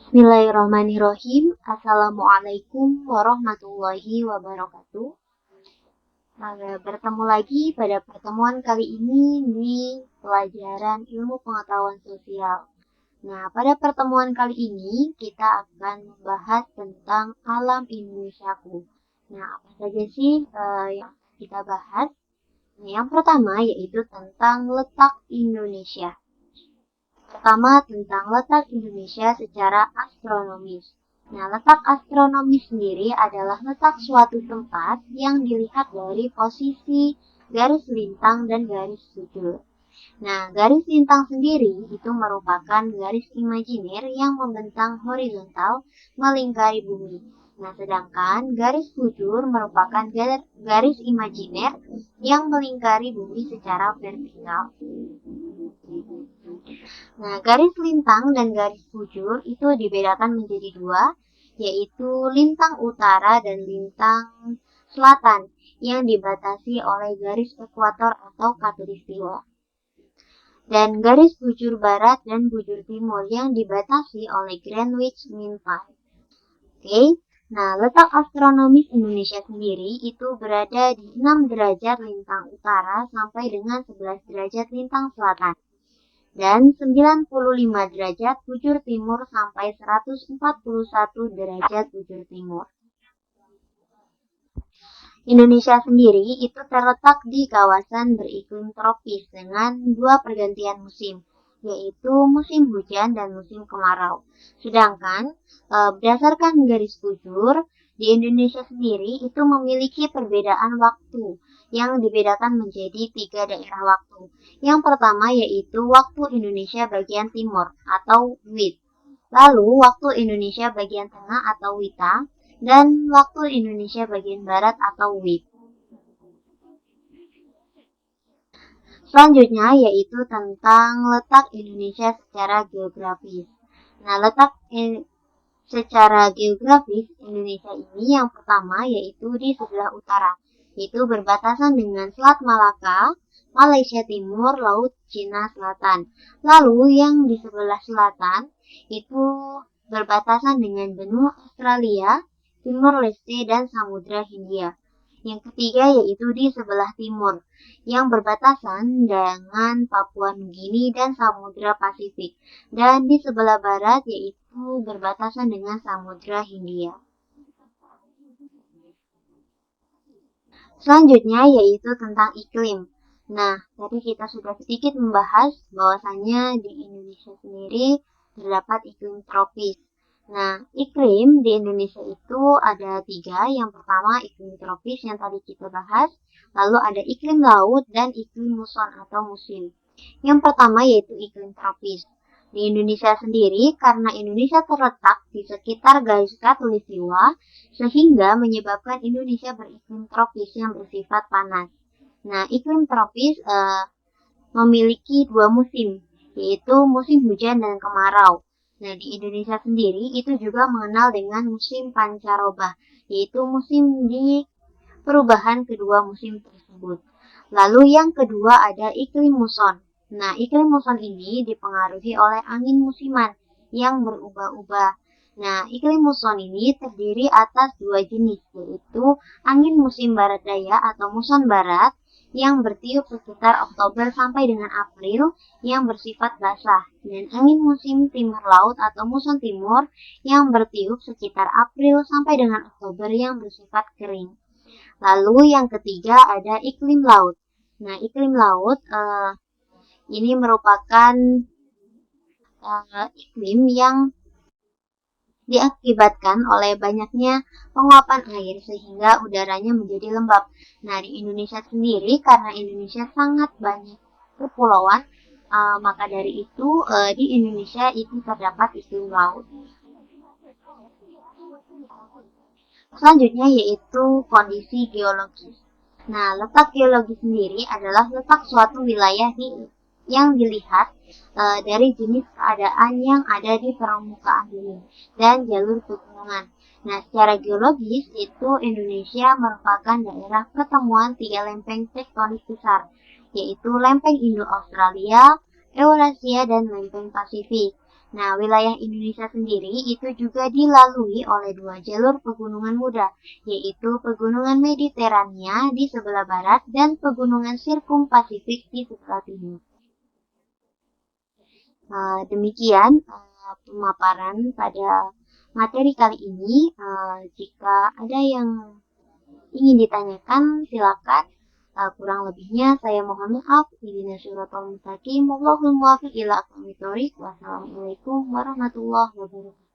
Bismillahirrahmanirrahim. Assalamualaikum warahmatullahi wabarakatuh. Bertemu lagi pada pertemuan kali ini di pelajaran ilmu pengetahuan sosial. Nah, pada pertemuan kali ini kita akan membahas tentang alam Indonesiaku. Nah, apa saja sih yang kita bahas? Nah, yang pertama yaitu tentang letak Indonesia. Pertama, tentang letak Indonesia secara astronomis. Nah, letak astronomis sendiri adalah letak suatu tempat yang dilihat dari posisi garis lintang dan garis bujur. Nah, garis lintang sendiri itu merupakan garis imajiner yang membentang horizontal melingkari bumi. Nah, sedangkan garis bujur merupakan garis imajiner yang melingkari bumi secara vertikal. Nah, garis lintang dan garis bujur itu dibedakan menjadi dua, yaitu lintang utara dan lintang selatan yang dibatasi oleh garis ekuator atau khatulistiwa. Dan garis bujur barat dan bujur timur yang dibatasi oleh Greenwich Mean Time. Oke, nah letak astronomis Indonesia sendiri itu berada di 6 derajat lintang utara sampai dengan 11 derajat lintang selatan. Dan 95 derajat bujur timur sampai 141 derajat bujur timur. Indonesia sendiri itu terletak di kawasan beriklim tropis dengan dua pergantian musim, yaitu musim hujan dan musim kemarau. Sedangkan berdasarkan garis bujur, di Indonesia sendiri itu memiliki perbedaan waktu yang dibedakan menjadi 3 daerah waktu. Yang pertama yaitu waktu Indonesia bagian timur atau WIT, lalu waktu Indonesia bagian tengah atau WITA, dan waktu Indonesia bagian barat atau WIB. Selanjutnya yaitu tentang letak Indonesia secara geografis. Nah, letak secara geografis Indonesia ini yang pertama yaitu di sebelah utara, yaitu berbatasan dengan Selat Malaka, Malaysia Timur, Laut Cina Selatan. Lalu yang di sebelah selatan itu berbatasan dengan benua Australia, Timur Leste, dan Samudra Hindia. Yang ketiga yaitu di sebelah timur, yang berbatasan dengan Papua Nugini dan Samudra Pasifik. Dan di sebelah barat yaitu berbatasan dengan Samudra Hindia. Selanjutnya yaitu tentang iklim. Nah, tadi kita sudah sedikit membahas bahwasannya di Indonesia sendiri terdapat iklim tropis. Nah, iklim di Indonesia itu ada 3. Yang pertama iklim tropis yang tadi kita bahas, lalu ada iklim laut dan iklim muson atau musim. Yang pertama yaitu iklim tropis. Di Indonesia sendiri, karena Indonesia terletak di sekitar garis khatulistiwa, sehingga menyebabkan Indonesia beriklim tropis yang bersifat panas. Nah, iklim tropis memiliki 2 musim, yaitu musim hujan dan kemarau. Nah, di Indonesia sendiri itu juga mengenal dengan musim pancaroba, yaitu musim di perubahan kedua musim tersebut. Lalu yang kedua ada iklim muson. Nah, iklim muson ini dipengaruhi oleh angin musiman yang berubah-ubah. Nah, iklim muson ini terdiri atas 2 jenis, yaitu angin musim barat daya atau muson barat yang bertiup sekitar Oktober sampai dengan April yang bersifat basah, dan angin musim timur laut atau muson timur yang bertiup sekitar April sampai dengan Oktober yang bersifat kering. Lalu yang ketiga ada iklim laut. Nah, iklim laut ini merupakan iklim yang diakibatkan oleh banyaknya penguapan air sehingga udaranya menjadi lembab. Nah, di Indonesia sendiri karena Indonesia sangat banyak kepulauan, maka dari itu di Indonesia itu terdapat iklim laut. Selanjutnya yaitu kondisi geologis. Nah, letak geologi sendiri adalah letak suatu wilayah yang dilihat dari jenis keadaan yang ada di permukaan bumi dan jalur pegunungan. Nah, secara geologis itu Indonesia merupakan daerah pertemuan 3 lempeng tektonik besar, yaitu lempeng Indo-Australia, Eurasia, dan lempeng Pasifik. Nah, wilayah Indonesia sendiri itu juga dilalui oleh dua jalur pegunungan muda, yaitu pegunungan Mediterania di sebelah barat dan pegunungan Sirkum Pasifik di sebelah timur. Demikian pemaparan pada materi kali ini. Jika ada yang ingin ditanyakan, silakan. Kurang lebihnya saya mohon maaf. Ihdinas siratal mustaqim. Wallahul muwaffiq ila aqwamit thoriq. Wassalamualaikum warahmatullahi wabarakatuh.